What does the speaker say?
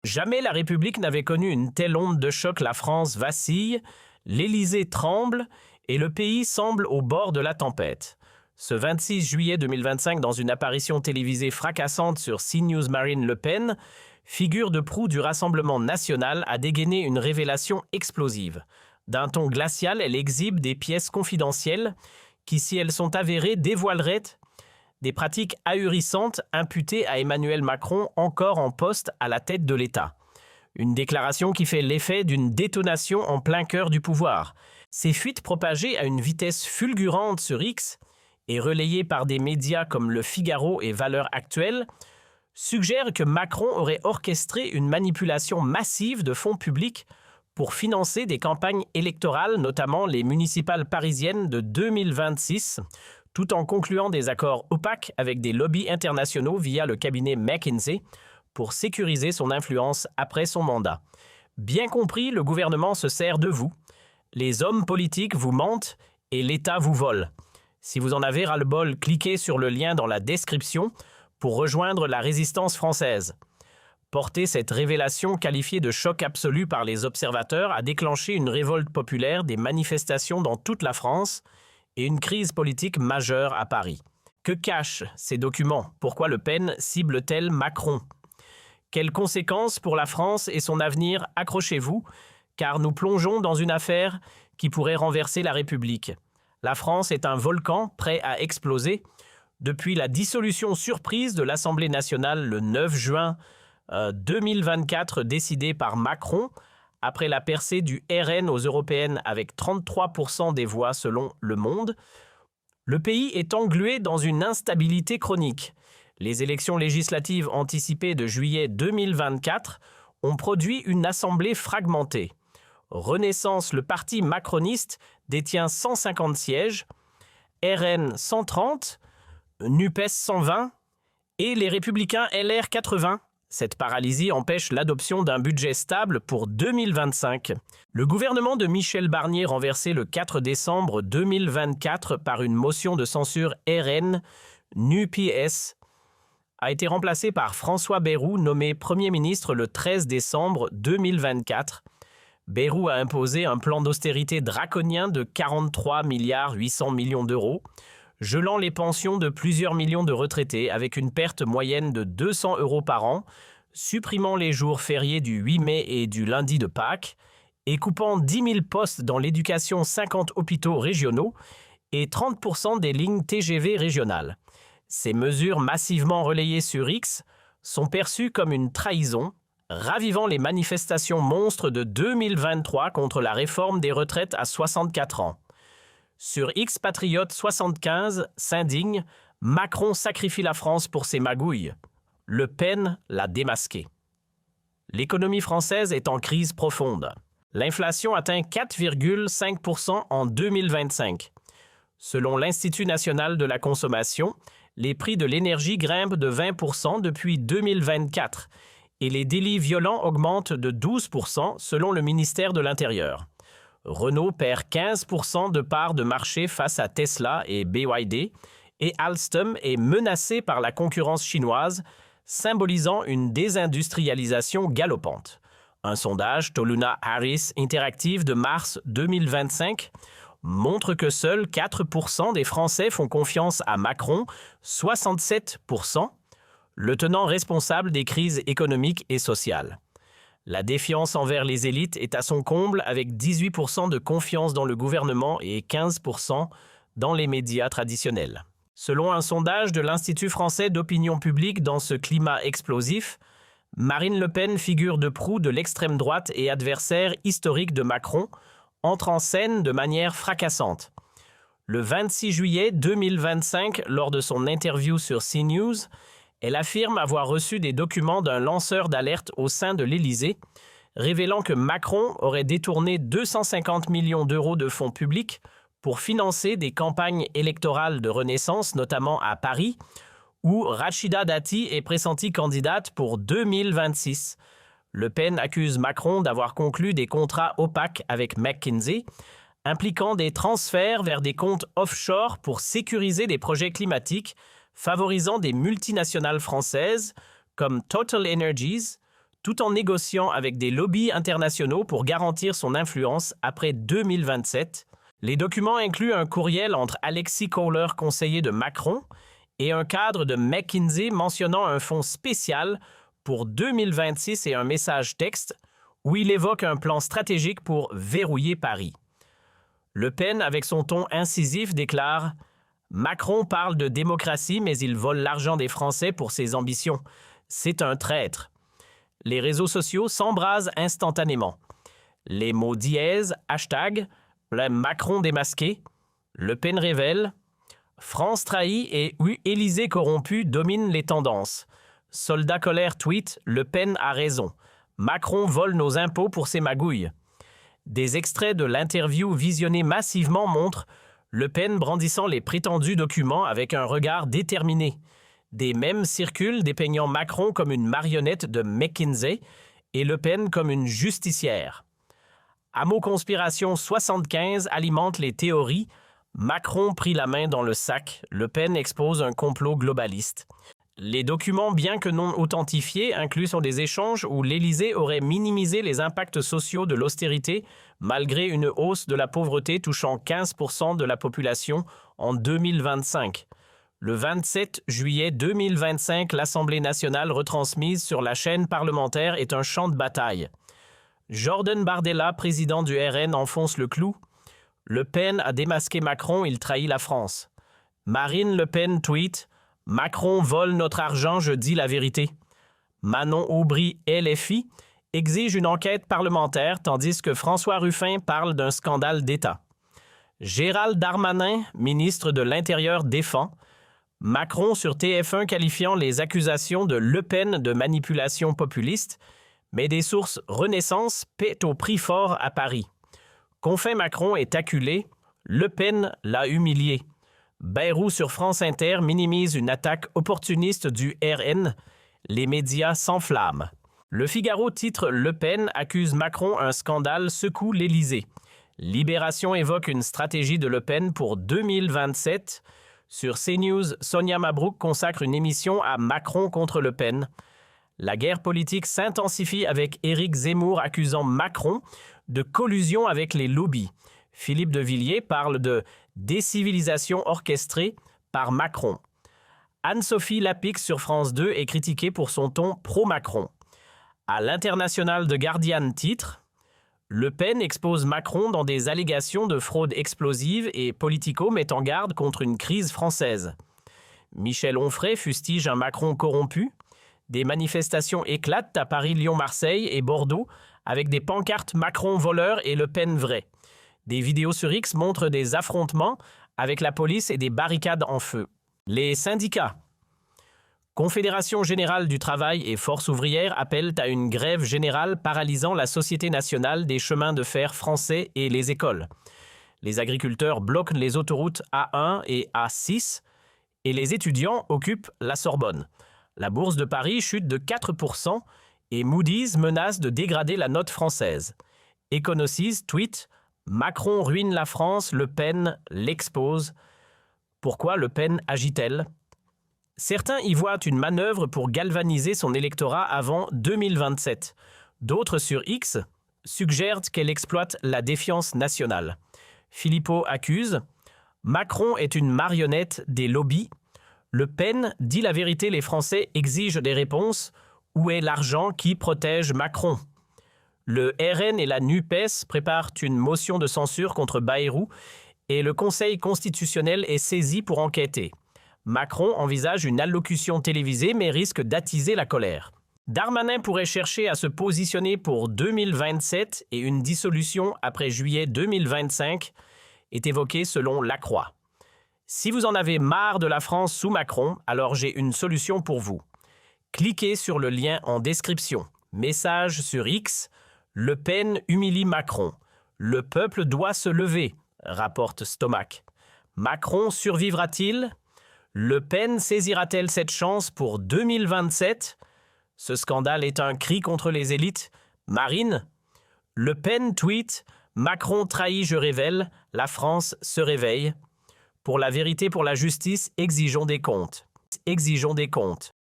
Jamais la République n'avait connu une telle onde de choc. La France vacille, l'Élysée tremble et le pays semble au bord de la tempête. Ce 26 juillet 2025, dans une apparition télévisée fracassante sur CNews, Marine Le Pen, figure de proue du Rassemblement national, a dégainé une révélation explosive. D'un ton glacial, elle exhibe des pièces confidentielles qui, si elles sont avérées, dévoileraient des pratiques ahurissantes imputées à Emmanuel Macron, encore en poste à la tête de l'État. Une déclaration qui fait l'effet d'une détonation en plein cœur du pouvoir. Ces fuites propagées à une vitesse fulgurante sur X et relayées par des médias comme Le Figaro et Valeurs Actuelles suggèrent que Macron aurait orchestré une manipulation massive de fonds publics pour financer des campagnes électorales, notamment les municipales parisiennes de 2026, tout en concluant des accords opaques avec des lobbies internationaux via le cabinet McKinsey pour sécuriser son influence après son mandat. Bien compris, le gouvernement se sert de vous. Les hommes politiques vous mentent et l'État vous vole. Si vous en avez ras-le-bol, cliquez sur le lien dans la description pour rejoindre la résistance française. Porter cette révélation qualifiée de choc absolu par les observateurs a déclenché une révolte populaire, des manifestations dans toute la France et une crise politique majeure à Paris. Que cachent ces documents? Pourquoi Le Pen cible-t-elle Macron? Quelles conséquences pour la France et son avenir? Accrochez-vous, car nous plongeons dans une affaire qui pourrait renverser la République. La France est un volcan prêt à exploser. Depuis la dissolution surprise de l'Assemblée nationale le 9 juin 2024 décidée par Macron, après la percée du RN aux européennes avec 33% des voix selon Le Monde, le pays est englué dans une instabilité chronique. Les élections législatives anticipées de juillet 2024 ont produit une assemblée fragmentée. Renaissance, le parti macroniste, détient 150 sièges, RN 130, NUPES 120 et les Républicains LR 80. Cette paralysie empêche l'adoption d'un budget stable pour 2025. Le gouvernement de Michel Barnier, renversé le 4 décembre 2024 par une motion de censure RN, NUPES, a été remplacé par François Bayrou, nommé Premier ministre le 13 décembre 2024. Bayrou a imposé un plan d'austérité draconien de 43 800 millions d'euros, gelant les pensions de plusieurs millions de retraités avec une perte moyenne de 200 € par an, supprimant les jours fériés du 8 mai et du lundi de Pâques, et coupant 10 000 postes dans l'éducation, 50 hôpitaux régionaux et 30% des lignes TGV régionales. Ces mesures massivement relayées sur X sont perçues comme une trahison, ravivant les manifestations monstres de 2023 contre la réforme des retraites à 64 ans. Sur X Patriote 75 s'indigne, Macron sacrifie la France pour ses magouilles. Le Pen l'a démasqué. L'économie française est en crise profonde. L'inflation atteint 4,5% en 2025. Selon l'Institut national de la consommation, les prix de l'énergie grimpent de 20% depuis 2024 et les délits violents augmentent de 12% selon le ministère de l'Intérieur. Renault perd 15% de parts de marché face à Tesla et BYD, et Alstom est menacé par la concurrence chinoise, symbolisant une désindustrialisation galopante. Un sondage Toluna Harris Interactive de mars 2025 montre que seuls 4% des Français font confiance à Macron, 67%, le tenant responsable des crises économiques et sociales. La défiance envers les élites est à son comble avec 18% de confiance dans le gouvernement et 15% dans les médias traditionnels. Selon un sondage de l'Institut français d'opinion publique, dans ce climat explosif, Marine Le Pen, figure de proue de l'extrême droite et adversaire historique de Macron, entre en scène de manière fracassante. Le 26 juillet 2025, lors de son interview sur CNews, elle affirme avoir reçu des documents d'un lanceur d'alerte au sein de l'Élysée, révélant que Macron aurait détourné 250 millions d'euros de fonds publics pour financer des campagnes électorales de Renaissance, notamment à Paris, où Rachida Dati est pressentie candidate pour 2026. Le Pen accuse Macron d'avoir conclu des contrats opaques avec McKinsey, impliquant des transferts vers des comptes offshore pour sécuriser des projets climatiques, favorisant des multinationales françaises comme Total Energies, tout en négociant avec des lobbies internationaux pour garantir son influence après 2027. Les documents incluent un courriel entre Alexis Kohler, conseiller de Macron, et un cadre de McKinsey mentionnant un fonds spécial pour 2026 et un message texte où il évoque un plan stratégique pour verrouiller Paris. Le Pen, avec son ton incisif, déclare « Macron parle de démocratie, mais il vole l'argent des Français pour ses ambitions. C'est un traître. » Les réseaux sociaux s'embrasent instantanément. Les mots dièse, hashtag, le Macron démasqué, Le Pen révèle, France trahie et Élysée corrompu dominent les tendances. Soldat colère tweet, Le Pen a raison. Macron vole nos impôts pour ses magouilles. Des extraits de l'interview visionnée massivement montrent Le Pen brandissant les prétendus documents avec un regard déterminé. Des mèmes circulent dépeignant Macron comme une marionnette de McKinsey et Le Pen comme une justicière. Hameau Conspiration 75 alimente les théories. Macron prit la main dans le sac. Le Pen expose un complot globaliste. Les documents, bien que non authentifiés, incluent sur des échanges où l'Élysée aurait minimisé les impacts sociaux de l'austérité malgré une hausse de la pauvreté touchant 15% de la population en 2025. Le 27 juillet 2025, l'Assemblée nationale retransmise sur la chaîne parlementaire est un champ de bataille. Jordan Bardella, président du RN, enfonce le clou. Le Pen a démasqué Macron, il trahit la France. Marine Le Pen tweet « Macron vole notre argent, je dis la vérité ». Manon Aubry, LFI, exige une enquête parlementaire tandis que François Ruffin parle d'un scandale d'État. Gérald Darmanin, ministre de l'Intérieur, défend. Macron sur TF1 qualifiant les accusations de Le Pen de manipulation populiste, mais des sources Renaissance paient au prix fort à Paris. Confin Macron est acculé, Le Pen l'a humilié. Bayrou sur France Inter minimise une attaque opportuniste du RN. Les médias s'enflamment. Le Figaro titre Le Pen accuse Macron un scandale secoue l'Élysée. Libération évoque une stratégie de Le Pen pour 2027. Sur CNews, Sonia Mabrouk consacre une émission à Macron contre Le Pen. La guerre politique s'intensifie avec Éric Zemmour accusant Macron de collusion avec les lobbies. Philippe de Villiers parle de décivilisation orchestrée par Macron. Anne-Sophie Lapix sur France 2 est critiquée pour son ton pro-Macron. À l'international de Guardian titre « Le Pen expose Macron dans des allégations de fraude explosive et Politico met en garde contre une crise française. Michel Onfray fustige un Macron corrompu. Des manifestations éclatent à Paris, Lyon, Marseille et Bordeaux avec des pancartes Macron voleur et Le Pen vrai. Des vidéos sur X montrent des affrontements avec la police et des barricades en feu. Les syndicats. Confédération générale du travail et Force ouvrière appellent à une grève générale paralysant la Société nationale des chemins de fer français et les écoles. Les agriculteurs bloquent les autoroutes A1 et A6 et les étudiants occupent la Sorbonne. La bourse de Paris chute de 4% et Moody's menace de dégrader la note française. Econosis tweet « Macron ruine la France, Le Pen l'expose ». Pourquoi Le Pen agit-elle ? Certains y voient une manœuvre pour galvaniser son électorat avant 2027. D'autres sur X suggèrent qu'elle exploite la défiance nationale. Philippot accuse « Macron est une marionnette des lobbies ». Le Pen dit la vérité, les Français exigent des réponses. Où est l'argent qui protège Macron ? Le RN et la NUPES préparent une motion de censure contre Bayrou et le Conseil constitutionnel est saisi pour enquêter. Macron envisage une allocution télévisée mais risque d'attiser la colère. Darmanin pourrait chercher à se positionner pour 2027 et une dissolution après juillet 2025 est évoquée selon Lacroix. Si vous en avez marre de la France sous Macron, alors j'ai une solution pour vous. Cliquez sur le lien en description. Message sur X. Le Pen humilie Macron. Le peuple doit se lever, rapporte Stomac. Macron survivra-t-il ? Le Pen saisira-t-elle cette chance pour 2027 ? Ce scandale est un cri contre les élites. Marine ? Le Pen tweet « Macron trahit, je révèle, la France se réveille. Pour la vérité, pour la justice, exigeons des comptes. Exigeons des comptes. »